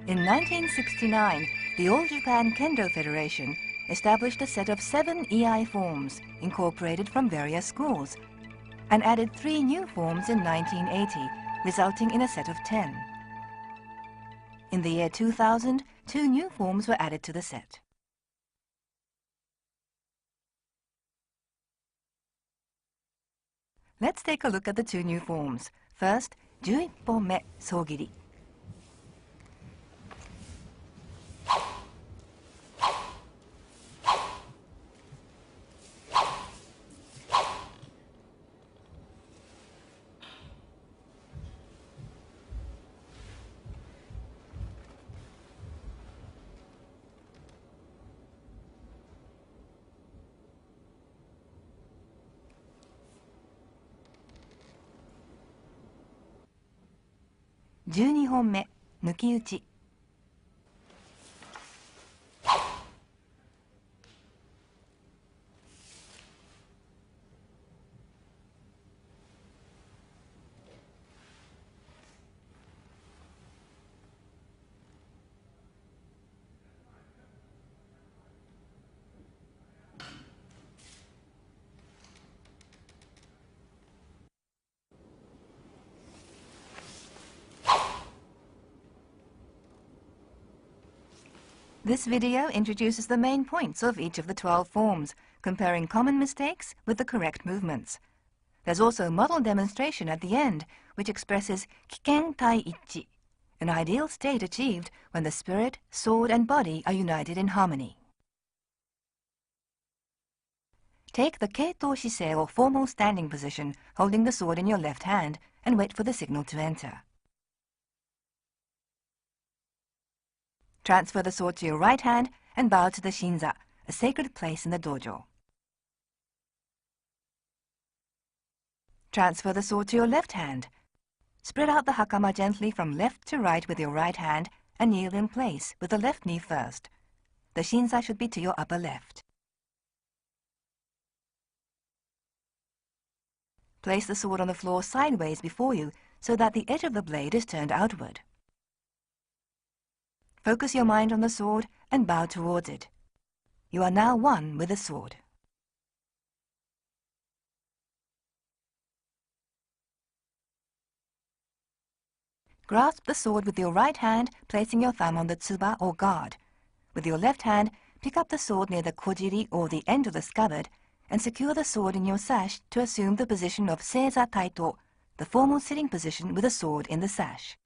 In 1969, the All Japan Kendo Federation established a set of 7 Iai forms incorporated from various schools and added 3 new forms in 1980, resulting in a set of 10. In the year 2000, 2 new forms were added to the set. Let's take a look at the 2 new forms. First, 11本目総切り. (12本目抜き打ち). This video introduces the main points of each of the 12 forms, comparing common mistakes with the correct movements. There's also a model demonstration at the end, which expresses kiken tai ichi, an ideal state achieved when the spirit, sword, and body are united in harmony. Take the keito shisei or formal standing position, holding the sword in your left hand, and wait for the signal to enter. Transfer the sword to your right hand and bow to the shinza, a sacred place in the dojo. Transfer the sword to your left hand. Spread out the hakama gently from left to right with your right hand and kneel in place with the left knee first. The shinza should be to your upper left. Place the sword on the floor sideways before you so that the edge of the blade is turned outward. Focus your mind on the sword and bow towards it. You are now one with the sword. Grasp the sword with your right hand, placing your thumb on the tsuba or guard. With your left hand, pick up the sword near the kojiri or the end of the scabbard and secure the sword in your sash to assume the position of seiza taito, the formal sitting position with a sword in the sash.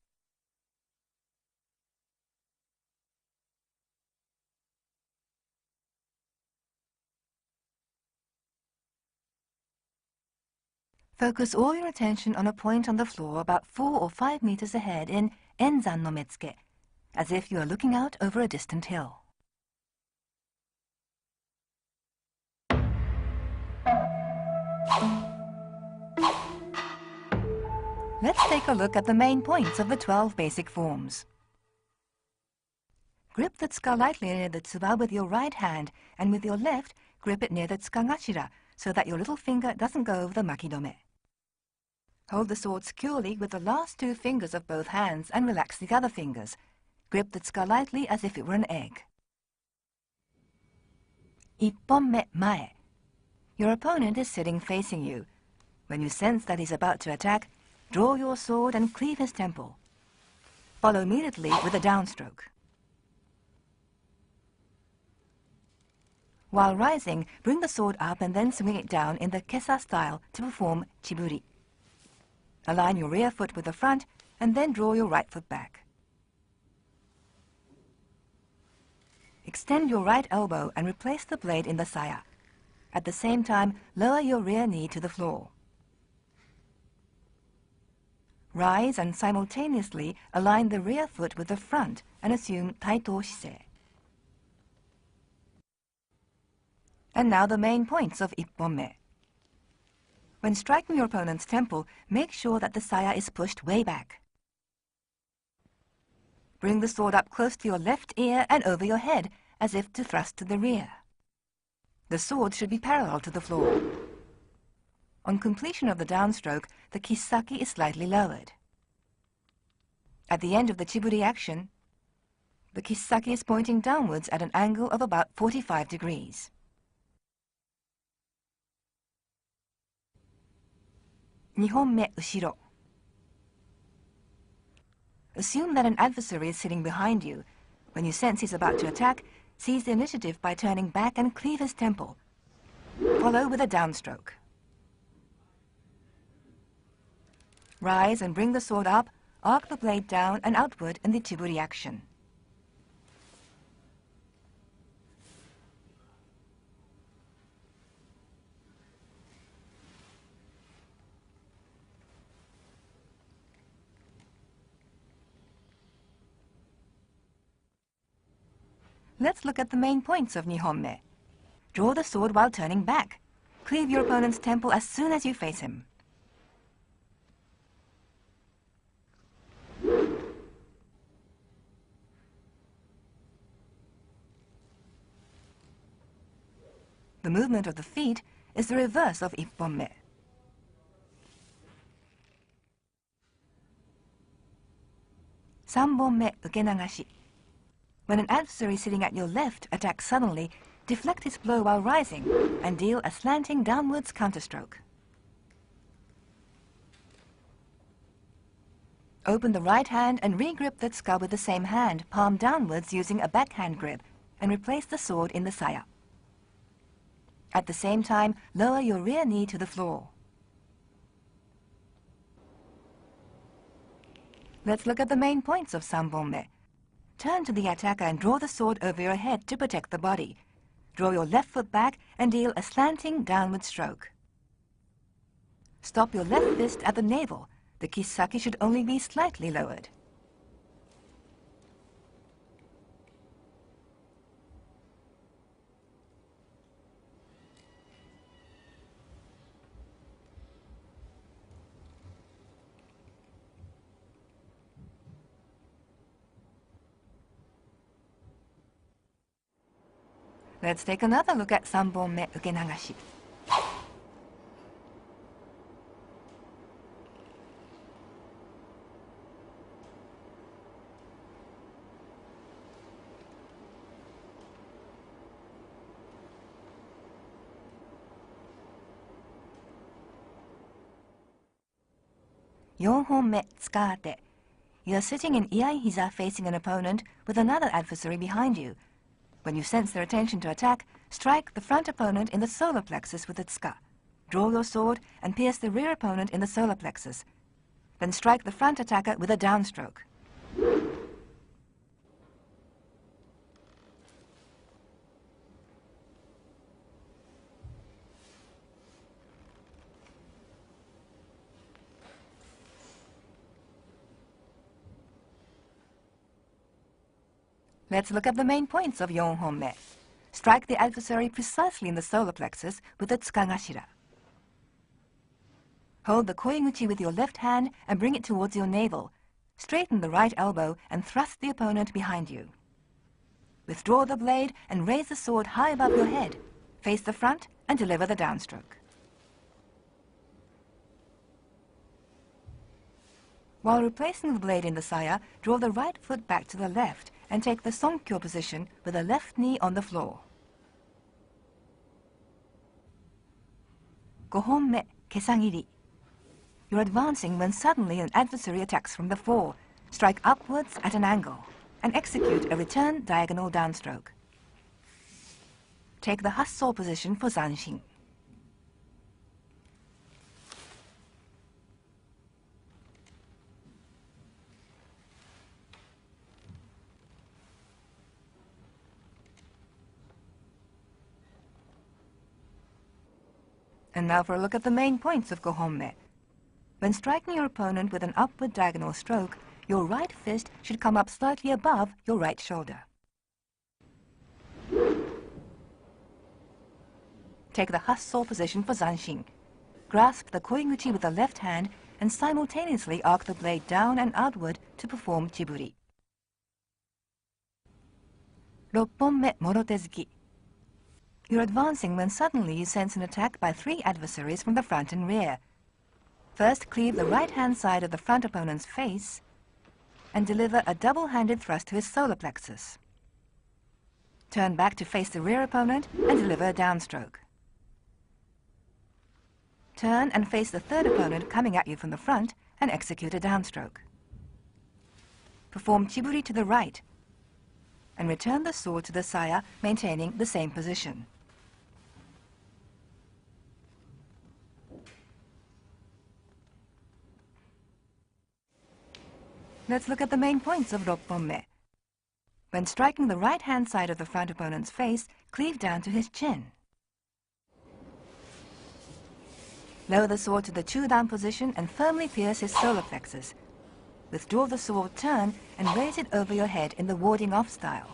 Focus all your attention on a point on the floor about 4 or 5 meters ahead in enzan no metsuke, as if you are looking out over a distant hill. Let's take a look at the main points of the 12 basic forms. Grip the tsuka lightly near the tsuba with your right hand, and with your left, grip it near the tsukagashira so that your little finger doesn't go over the makidome. Hold the sword securely with the last 2 fingers of both hands and relax the other fingers. Grip the tsuka lightly as if it were an egg. 1本目前. Your opponent is sitting facing you. When you sense that he's about to attack, draw your sword and cleave his temple. Follow immediately with a downstroke. While rising, bring the sword up and then swing it down in the kesa style to perform chiburi. Align your rear foot with the front and then draw your right foot back. Extend your right elbow and replace the blade in the saya. At the same time, lower your rear knee to the floor. Rise and simultaneously align the rear foot with the front and assume taito shisei. And now the main points of 1本目. When striking your opponent's temple, make sure that the saya is pushed way back. Bring the sword up close to your left ear and over your head, as if to thrust to the rear. The sword should be parallel to the floor. On completion of the downstroke, the kisaki is slightly lowered. At the end of the chiburi action, The kisaki is pointing downwards at an angle of about 45 degrees. Nihonme ushiro. Assume that an adversary is sitting behind you. When you sense he's about to attack, seize the initiative by turning back and cleave his temple. Follow with a downstroke. Rise and bring the sword up, arc the blade down and outward in the chiburi action. Let's look at the main points of Nihonme. Draw the sword while turning back. Cleave your opponent's temple as soon as you face him. The movement of the feet is the reverse of ipponme. Sanbonme ukenagashi. When an adversary sitting at your left attacks suddenly, deflect his blow while rising and deal a slanting downwards counterstroke. Open the right hand and re-grip the tsuka with the same hand, palm downwards using a backhand grip, and replace the sword in the saya. At the same time, lower your rear knee to the floor. Let's look at the main points of sanbonme. Turn to the attacker and draw the sword over your head to protect the body. Draw your left foot back and deal a slanting downward stroke. Stop your left fist at the navel. The kisaki should only be slightly lowered. Let's take another look at sanbonme ukenagashi. Yonhonme tsukate. You are sitting in Iaido facing an opponent with another adversary behind you. When you sense their intention to attack, strike the front opponent in the solar plexus with the tsuka. Draw your sword and pierce the rear opponent in the solar plexus. Then strike the front attacker with a downstroke. Let's look at the main points of Yonhonme. Strike the adversary precisely in the solar plexus with the tsukagashira. Hold the koiguchi with your left hand and bring it towards your navel. Straighten the right elbow and thrust the opponent behind you. Withdraw the blade and raise the sword high above your head. Face the front and deliver the downstroke. While replacing the blade in the saya, draw the right foot back to the left and take the sonkyo position with the left knee on the floor. Gohonme kesagiri. You're advancing when suddenly an adversary attacks from the fore. Strike upwards at an angle and execute a return diagonal downstroke. Take the hasso position for zanshin. And now for a look at the main points of Gohonme. When striking your opponent with an upward diagonal stroke, your right fist should come up slightly above your right shoulder. Take the hasso position for zanshin. Grasp the koiguchi with the left hand and simultaneously arc the blade down and outward to perform chiburi. Ropponme morotezuki. You're advancing when suddenly you sense an attack by 3 adversaries from the front and rear. First, cleave the right-hand side of the front opponent's face, and deliver a double-handed thrust to his solar plexus. Turn back to face the rear opponent and deliver a downstroke. Turn and face the third opponent coming at you from the front and execute a downstroke. Perform chiburi to the right and return the sword to the saya, maintaining the same position. Let's look at the main points of ropponme. When striking the right-hand side of the front opponent's face, cleave down to his chin. Lower the sword to the chudan position and firmly pierce his solar plexus. Withdraw the sword, turn, and raise it over your head in the warding-off style.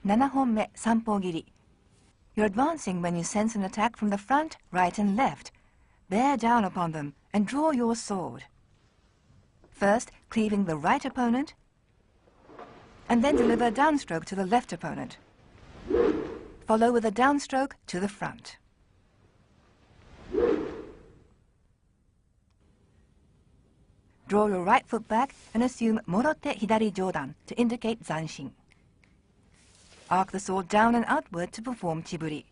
7本目三方切り. You're advancing when you sense an attack from the front, right, and left. Bear down upon them and draw your sword. First, cleaving the right opponent, and then deliver a downstroke to the left opponent. Follow with a downstroke to the front. Draw your right foot back and assume morote hidari jodan to indicate zanshin. Arc the sword down and outward to perform chiburi.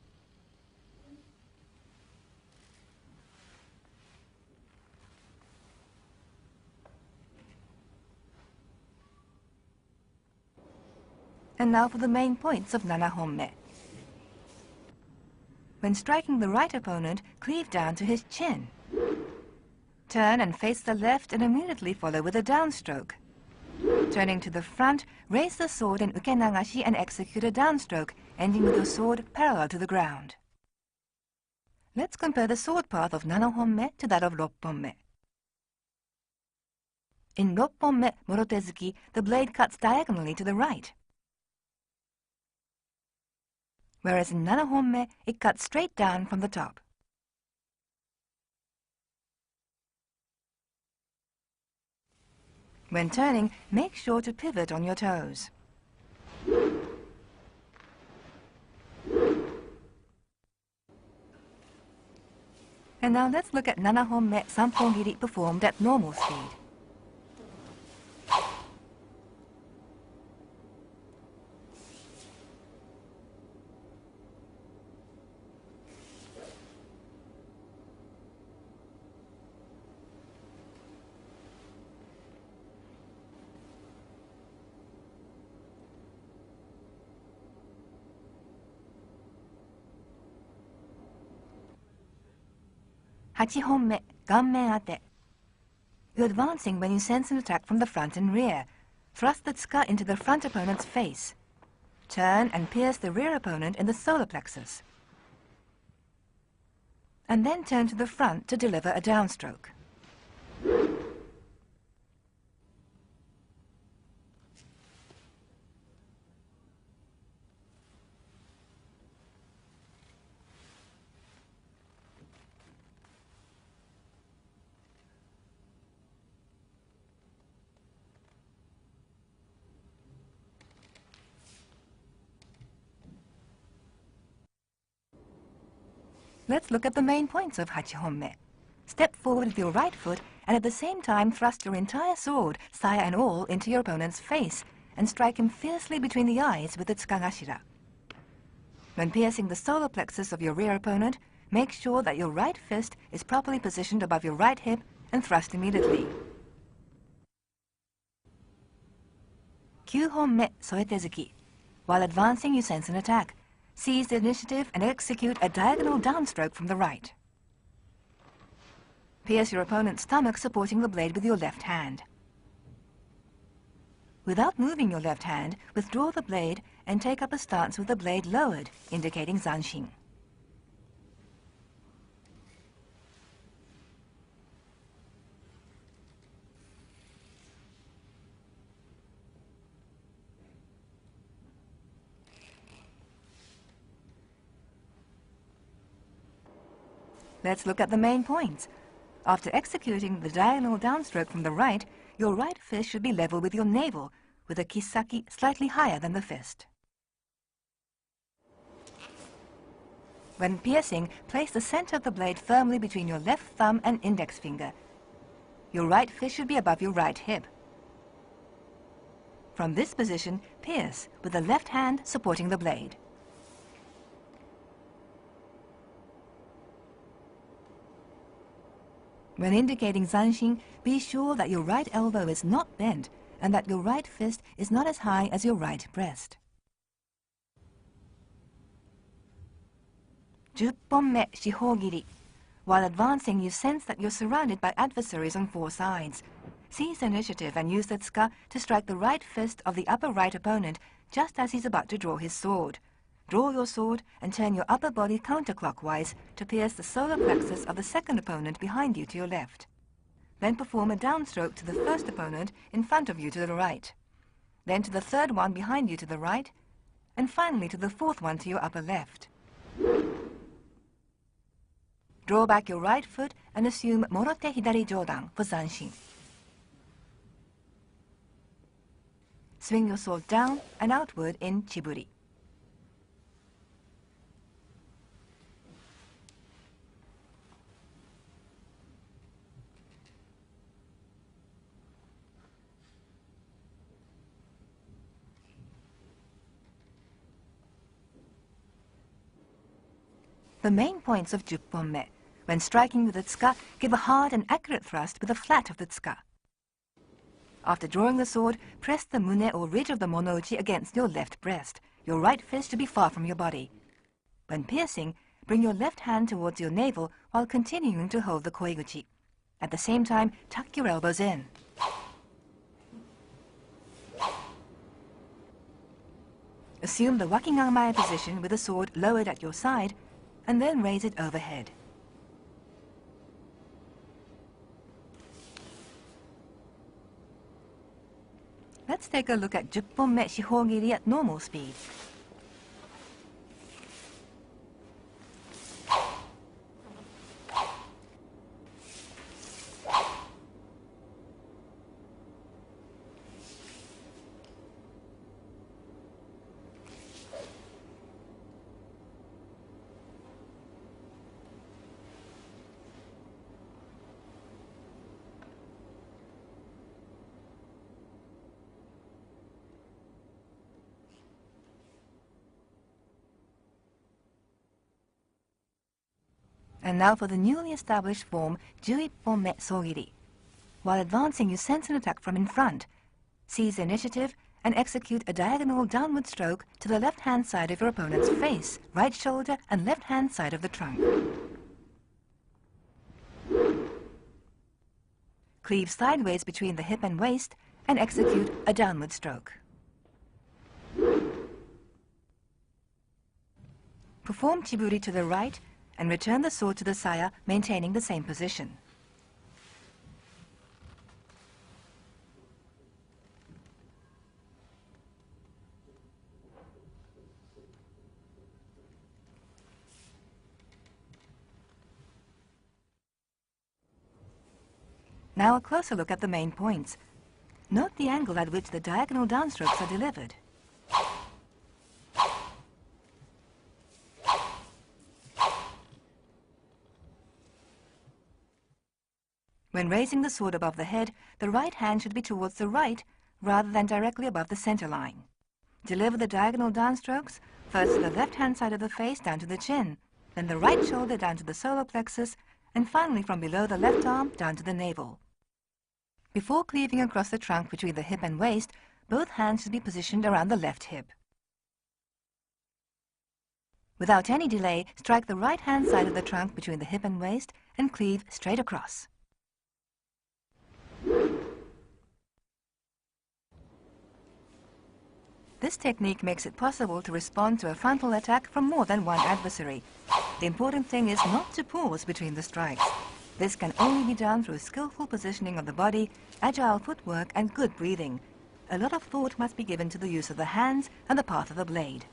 And now for the main points of 7本目. When striking the right opponent, cleave down to his chin. Turn and face the left and immediately follow with a downstroke. Turning to the front, raise the sword in ukenagashi and execute a downstroke, ending with your sword parallel to the ground. Let's compare the sword path of 7本目 to that of 6本目. In 6本目 morotezuki, the blade cuts diagonally to the right. Whereas in 7本目, it cuts straight down from the top. When turning, make sure to pivot on your toes. And now let's look at 7本目三本切り performed at normal speed. Hachi honme, ganmen ate. You're advancing when you sense an attack from the front and rear. Thrust the tsuka into the front opponent's face. Turn and pierce the rear opponent in the solar plexus. And then turn to the front to deliver a downstroke. Let's look at the main points of hachi honme. Step forward with your right foot and at the same time thrust your entire sword, saya and all, into your opponent's face and strike him fiercely between the eyes with the tsukagashira. When piercing the solar plexus of your rear opponent, make sure that your right fist is properly positioned above your right hip and thrust immediately. 9本目添え手突き. While advancing, you sense an attack. Seize the initiative and execute a diagonal downstroke from the right. Pierce your opponent's stomach, supporting the blade with your left hand. Without moving your left hand, withdraw the blade and take up a stance with the blade lowered, indicating zanshin. Let's look at the main points. After executing the diagonal downstroke from the right, your right fist should be level with your navel, with the kisaki slightly higher than the fist. When piercing, place the center of the blade firmly between your left thumb and index finger. your right fist should be above your right hip. From this position, pierce with the left hand supporting the blade. When indicating zanshin, be sure that your right elbow is not bent and that your right fist is not as high as your right breast. 10本目四方切り. While advancing, you sense that you're surrounded by adversaries on four sides. Seize initiative and use the tsuka to strike the right fist of the upper right opponent just as he's about to draw his sword. Draw your sword and turn your upper body counterclockwise to pierce the solar plexus of the second opponent behind you to your left. Then perform a downstroke to the first opponent in front of you to the right. Then to the third one behind you to the right, and finally to the fourth one to your upper left. Draw back your right foot and assume morote hidari jodan for zanshin. Swing your sword down and outward in chiburi. The main points of 10本目. When striking with the tsuka, give a hard and accurate thrust with the flat of the tsuka. After drawing the sword, press the mune or ridge of the monouchi against your left breast. Your right fist should be far from your body. When piercing, bring your left hand towards your navel while continuing to hold the koiguchi. At the same time, tuck your elbows in. Assume the wakiganmae position with the sword lowered at your side, and then raise it overhead. Let's take a look at 10本目四方切り at normal speed. And now for the newly established form 11本目総切り. While advancing, you sense an attack from in front. Seize initiative and execute a diagonal downward stroke to the left-hand side of your opponent's face, right shoulder, and left-hand side of the trunk. Cleave sideways between the hip and waist and execute a downward stroke. Perform chiburi to the right and return the sword to the saya, maintaining the same position. Now a closer look at the main points. Note the angle at which the diagonal downstrokes are delivered. When raising the sword above the head, the right hand should be towards the right rather than directly above the center line. Deliver the diagonal downstrokes, first to the left-hand side of the face down to the chin, then the right shoulder down to the solar plexus, and finally from below the left arm down to the navel. Before cleaving across the trunk between the hip and waist, both hands should be positioned around the left hip. Without any delay, strike the right-hand side of the trunk between the hip and waist and cleave straight across. This technique makes it possible to respond to a frontal attack from more than one adversary. The important thing is not to pause between the strikes. This can only be done through skillful positioning of the body, agile footwork, and good breathing. A lot of thought must be given to the use of the hands and the path of the blade.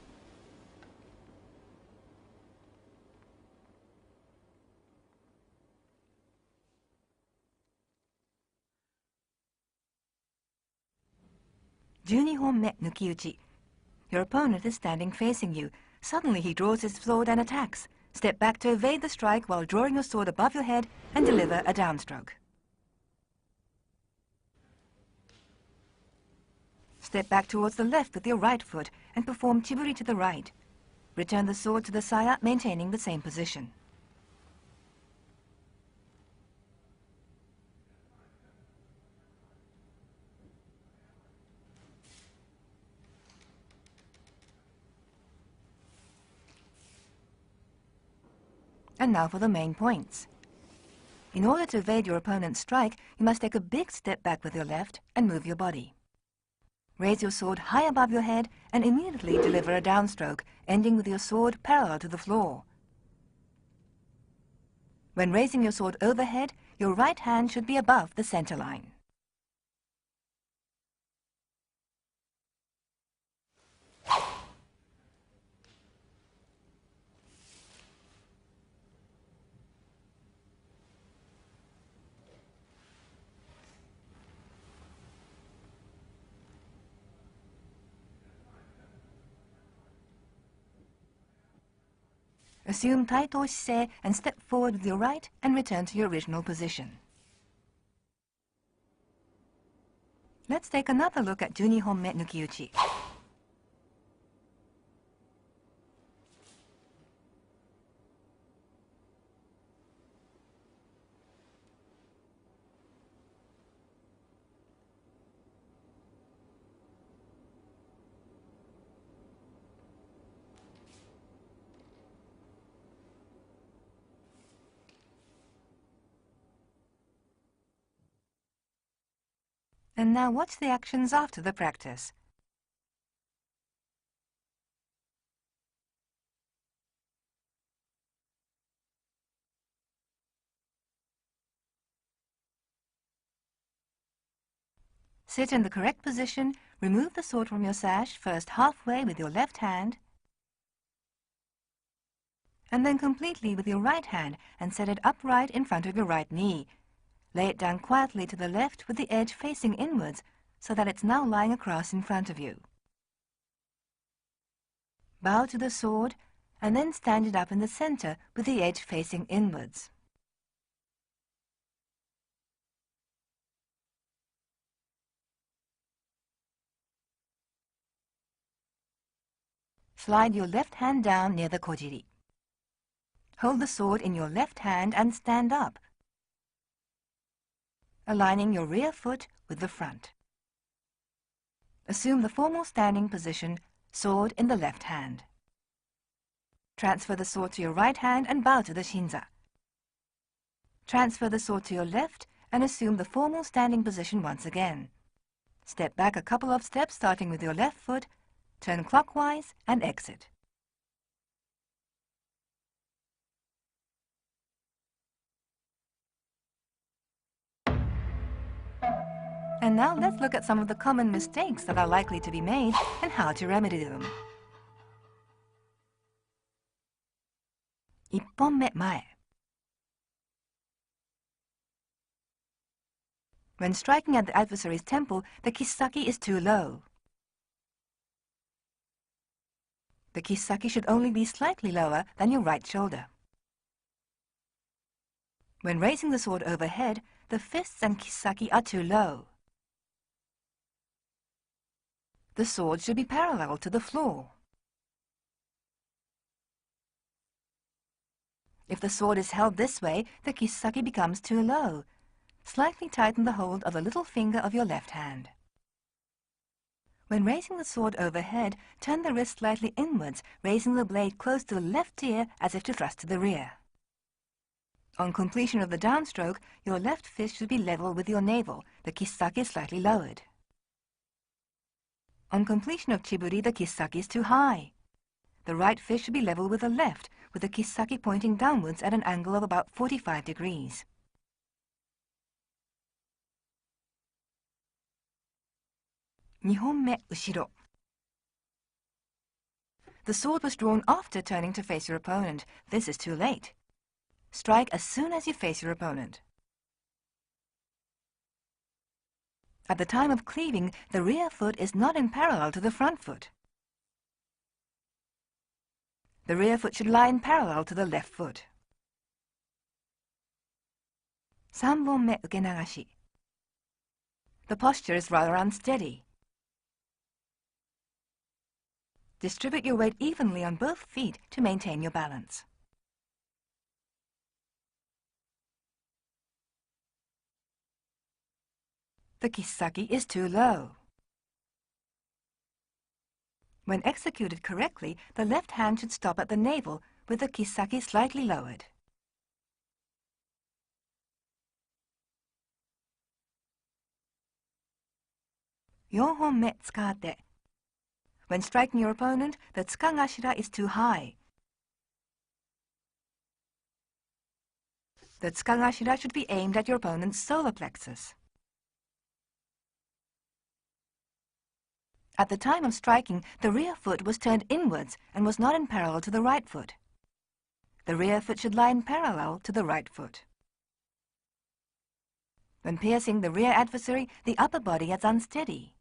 Your opponent is standing facing you. Suddenly he draws his sword and attacks. Step back to evade the strike while drawing your sword above your head and deliver a downstroke. Step back towards the left with your right foot and perform chiburi to the right. Return the sword to the saya, maintaining the same position. And now for the main points. In order to evade your opponent's strike, you must take a big step back with your left and move your body. Raise your sword high above your head and immediately deliver a downstroke, ending with your sword parallel to the floor. When raising your sword overhead, your right hand should be above the center line. Assume taito shise and step forward with your right and return to your original position. Let's take another look at 12本目抜き打ち. And now watch the actions after the practice. Sit in the correct position, remove the sword from your sash, first halfway with your left hand, and then completely with your right hand, and set it upright in front of your right knee. Lay it down quietly to the left with the edge facing inwards, so that it's now lying across in front of you. Bow to the sword, and then stand it up in the center with the edge facing inwards. Slide your left hand down near the kojiri. Hold the sword in your left hand and stand up, aligning your rear foot with the front. Assume the formal standing position, sword in the left hand. Transfer the sword to your right hand and bow to the shinza. Transfer the sword to your left and assume the formal standing position once again. Step back a couple of steps starting with your left foot, turn clockwise and exit. And now let's look at some of the common mistakes that are likely to be made and how to remedy them. 1本目前. When striking at the adversary's temple, the kisaki is too low. The kisaki should only be slightly lower than your right shoulder. When raising the sword overhead, the fists and kisaki are too low. The sword should be parallel to the floor. If the sword is held this way, the kisaki becomes too low. Slightly tighten the hold of the little finger of your left hand. When raising the sword overhead, turn the wrist slightly inwards, raising the blade close to the left ear as if to thrust to the rear. On completion of the downstroke, your left fist should be level with your navel, the kisaki slightly lowered. On completion of chiburi, the kisaki is too high. The right fist should be level with the left, with the kisaki pointing downwards at an angle of about 45 degrees. The sword was drawn after turning to face your opponent. This is too late. Strike as soon as you face your opponent. At the time of cleaving, the rear foot is not in parallel to the front foot. The rear foot should lie in parallel to the left foot. 3本目受け流し. The posture is rather unsteady. Distribute your weight evenly on both feet to maintain your balance. The kisaki is too low. When executed correctly, the left hand should stop at the navel with the kisaki slightly lowered. Yonhonme tsukate. When striking your opponent, the tsukagashira is too high. The tsukagashira should be aimed at your opponent's solar plexus. At the time of striking, the rear foot was turned inwards and was not in parallel to the right foot. The rear foot should lie in parallel to the right foot. When piercing the rear adversary, the upper body is unsteady.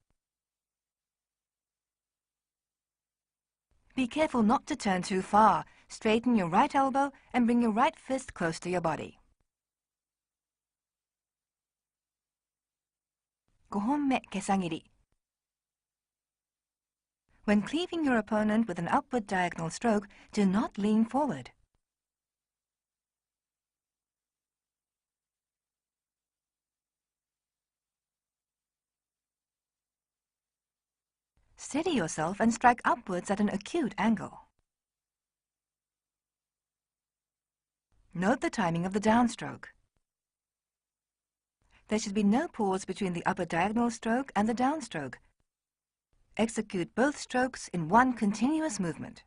Be careful not to turn too far. Straighten your right elbow and bring your right fist close to your body. 5本目、けさ切り. When cleaving your opponent with an upward diagonal stroke, do not lean forward. Steady yourself and strike upwards at an acute angle. Note the timing of the downstroke. There should be no pause between the upper diagonal stroke and the downstroke. Execute both strokes in one continuous movement.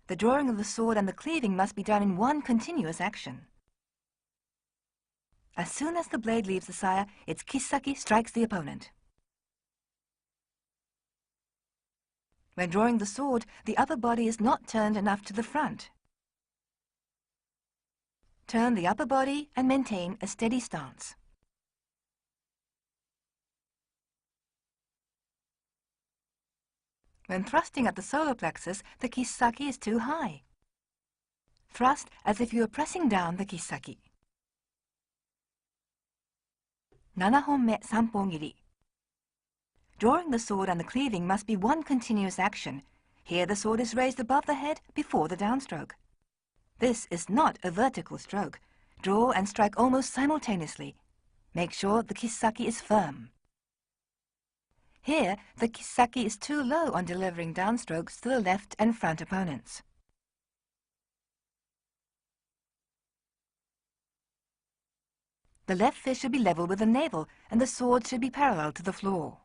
The drawing of the sword and the cleaving must be done in one continuous action. As soon as the blade leaves the saya, its kisaki strikes the opponent. When drawing the sword, the upper body is not turned enough to the front. Turn the upper body and maintain a steady stance. When thrusting at the solar plexus, the kisaki is too high. Thrust as if you are pressing down the kisaki. 7本目、3本切り. Drawing the sword and the cleaving must be one continuous action. Here the sword is raised above the head before the downstroke. This is not a vertical stroke. Draw and strike almost simultaneously. Make sure the kisaki is firm. Here, the kisaki is too low on delivering downstrokes to the left and front opponents. The left fist should be level with the navel, and the sword should be parallel to the floor.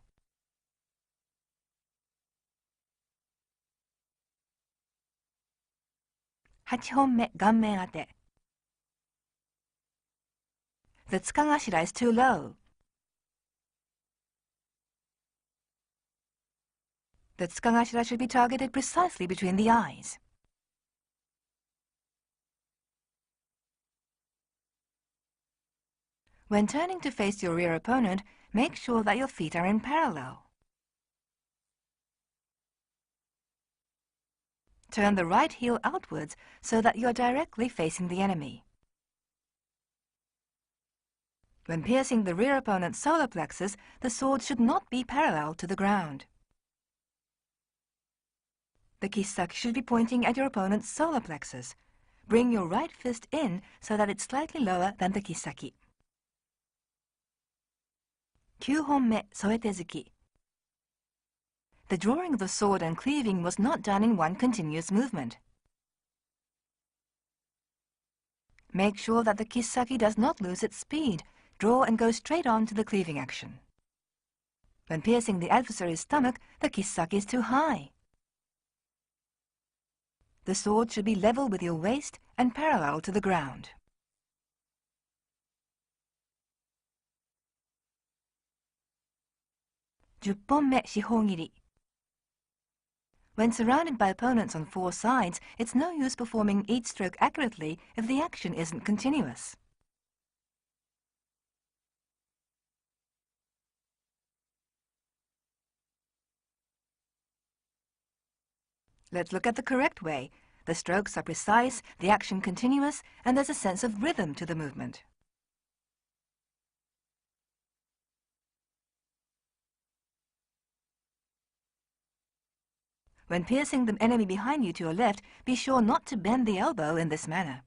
The tsukagashira is too low. The tsukagashira should be targeted precisely between the eyes. When turning to face your rear opponent, make sure that your feet are in parallel. Turn the right heel outwards so that you are directly facing the enemy. When piercing the rear opponent's solar plexus, the sword should not be parallel to the ground. The kisaki should be pointing at your opponent's solar plexus. Bring your right fist in so that it's slightly lower than the kisaki. 9本目、添え手突き. The drawing of the sword and cleaving was not done in one continuous movement. Make sure that the kisaki does not lose its speed. Draw and go straight on to the cleaving action. When piercing the adversary's stomach, the kisaki is too high. The sword should be level with your waist and parallel to the ground. When surrounded by opponents on four sides, it's no use performing each stroke accurately if the action isn't continuous. Let's look at the correct way. The strokes are precise, the action continuous, and there's a sense of rhythm to the movement. When piercing the enemy behind you to your left, be sure not to bend the elbow in this manner.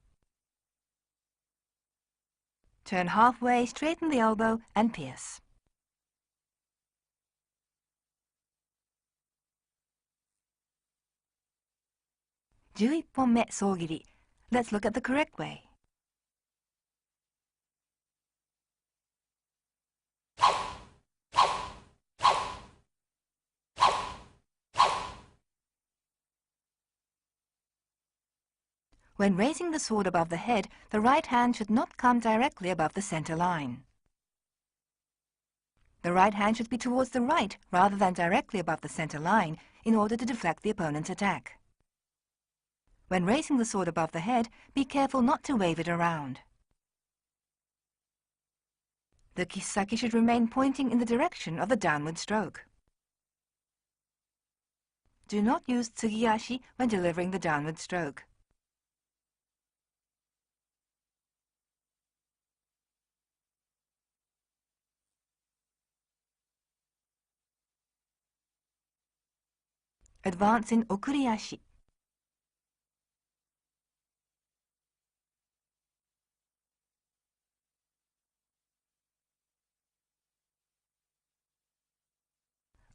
Turn halfway, straighten the elbow, and pierce. "11 本目総切り. Let's look at the correct way. When raising the sword above the head, the right hand should not come directly above the center line. The right hand should be towards the right rather than directly above the center line in order to deflect the opponent's attack. When raising the sword above the head, be careful not to wave it around. The kisaki should remain pointing in the direction of the downward stroke. Do not use tsugiashi when delivering the downward stroke. Advance in okuriashi.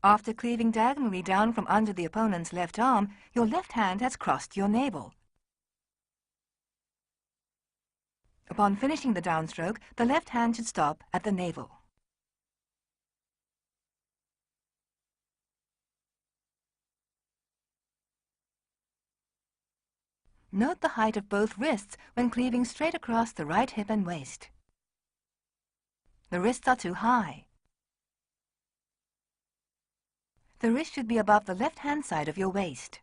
After cleaving diagonally down from under the opponent's left arm, your left hand has crossed your navel. Upon finishing the downstroke, the left hand should stop at the navel. Note the height of both wrists when cleaving straight across the right hip and waist. The wrists are too high. The wrist should be above the left-hand side of your waist.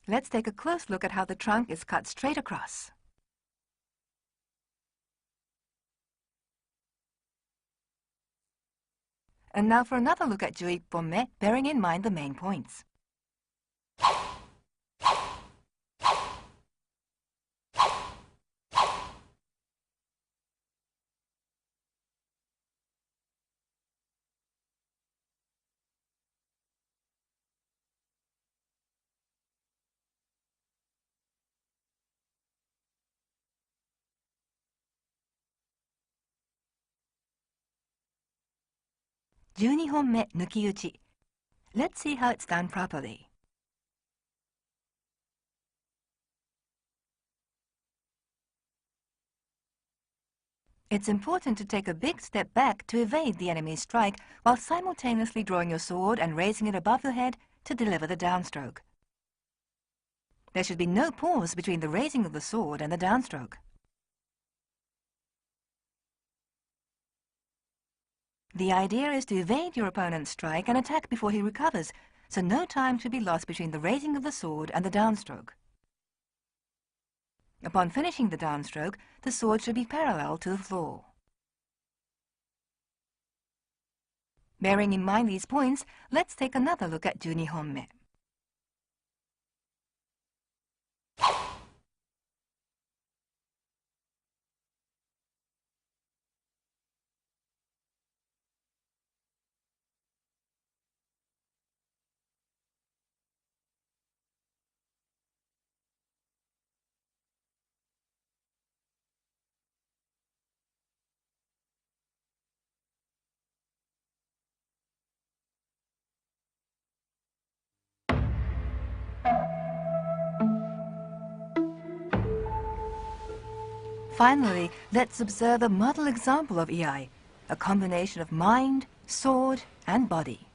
Let's take a close look at how the trunk is cut straight across. And now for another look at 11本目, bearing in mind the main points. "12本目抜き打ち. Let's see how it's done properly. It's important to take a big step back to evade the enemy's strike while simultaneously drawing your sword and raising it above your head to deliver the downstroke. There should be no pause between the raising of the sword and the downstroke. The idea is to evade your opponent's strike and attack before he recovers, so no time should be lost between the raising of the sword and the downstroke. Upon finishing the downstroke, the sword should be parallel to the floor. Bearing in mind these points, let's take another look at 12本目. Finally, let's observe a model example of Iai, a combination of mind, sword, and body.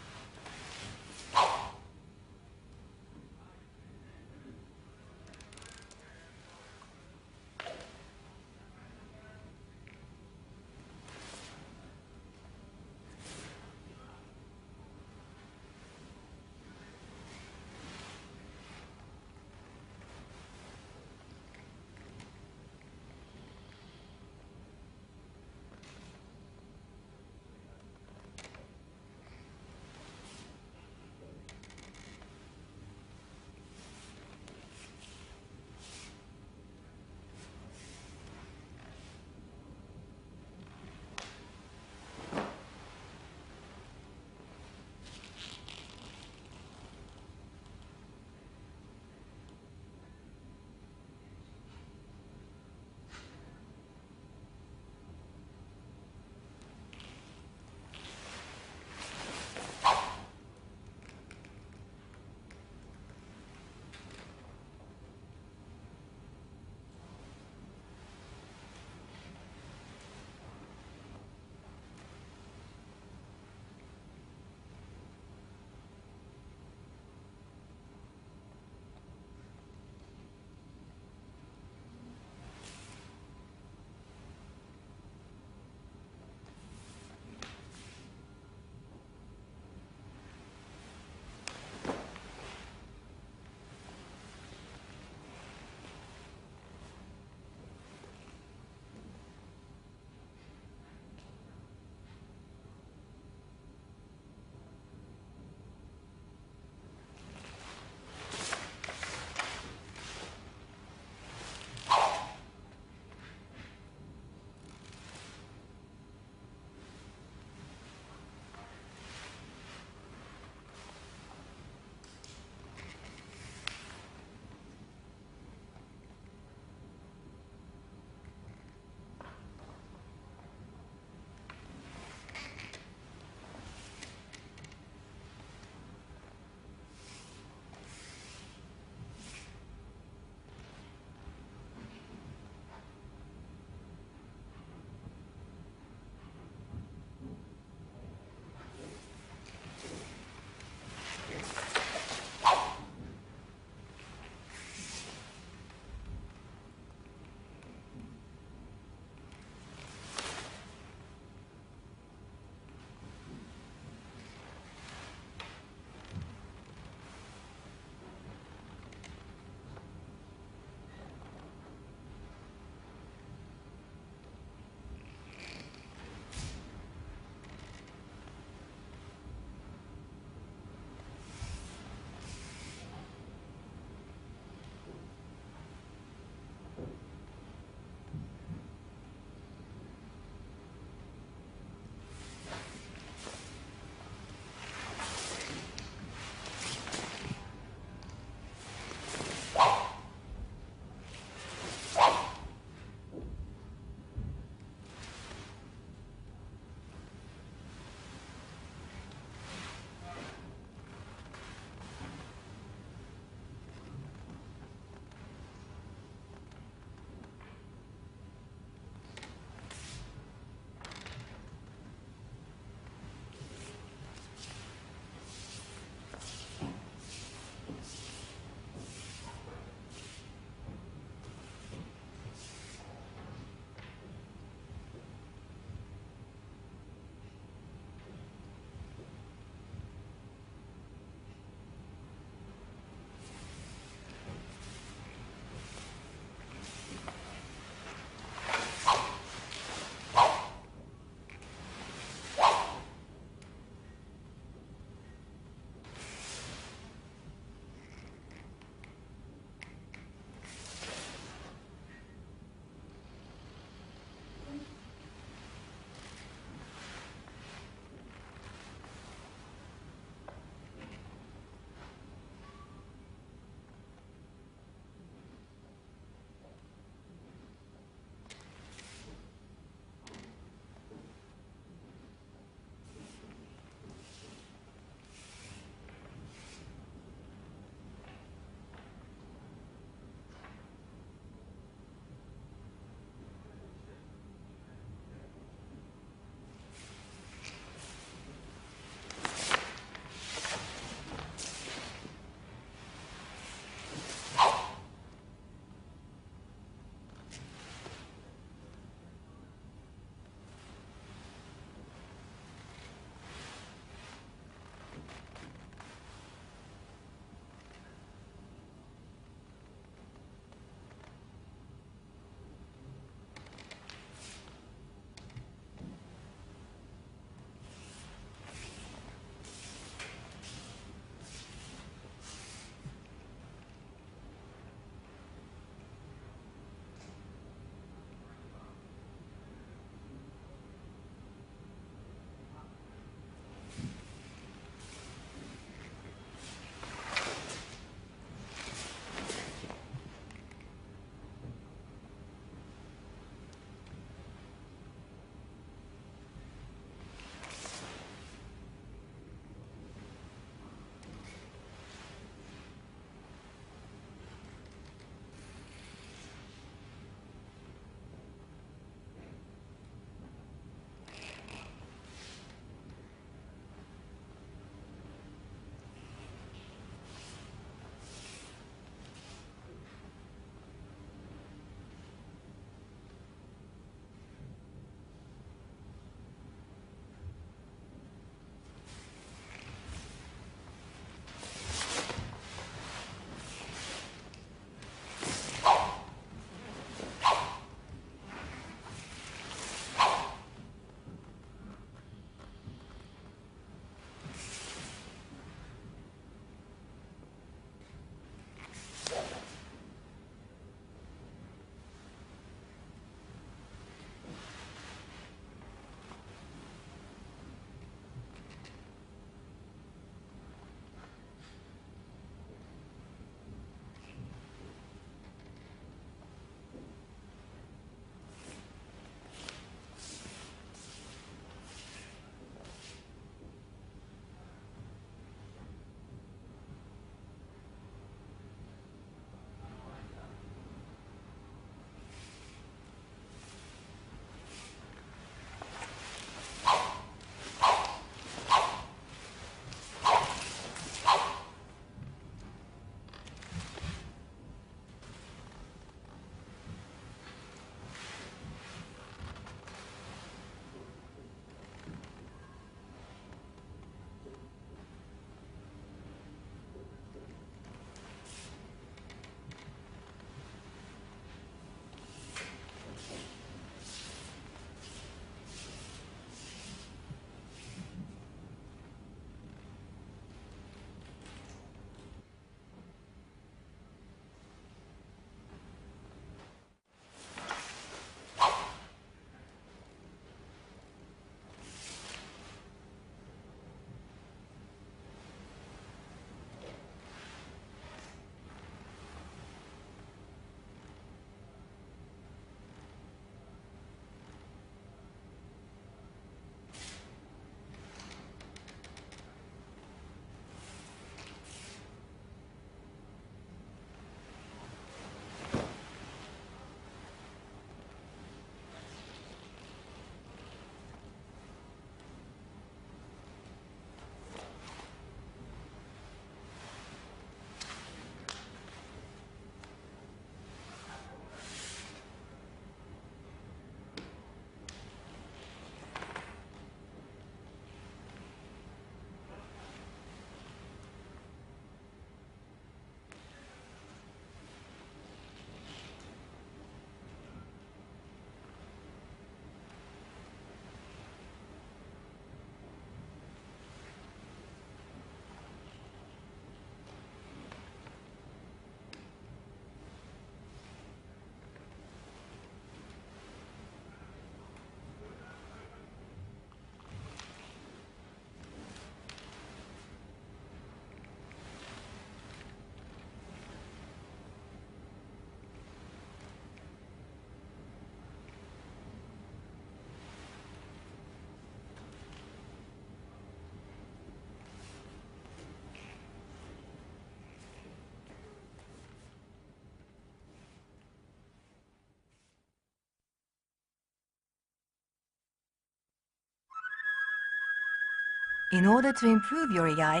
In order to improve your Iai,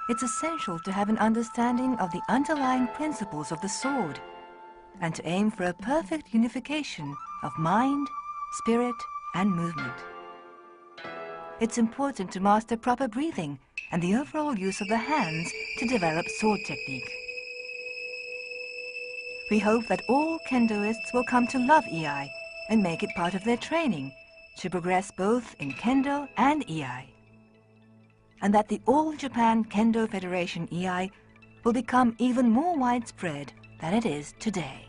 it's essential to have an understanding of the underlying principles of the sword and to aim for a perfect unification of mind, spirit, and movement. It's important to master proper breathing and the overall use of the hands to develop sword technique. We hope that all Kendoists will come to love Iai and make it part of their training to progress both in Kendo and Iai, and that the All Japan Kendo Federation Iai will become even more widespread than it is today.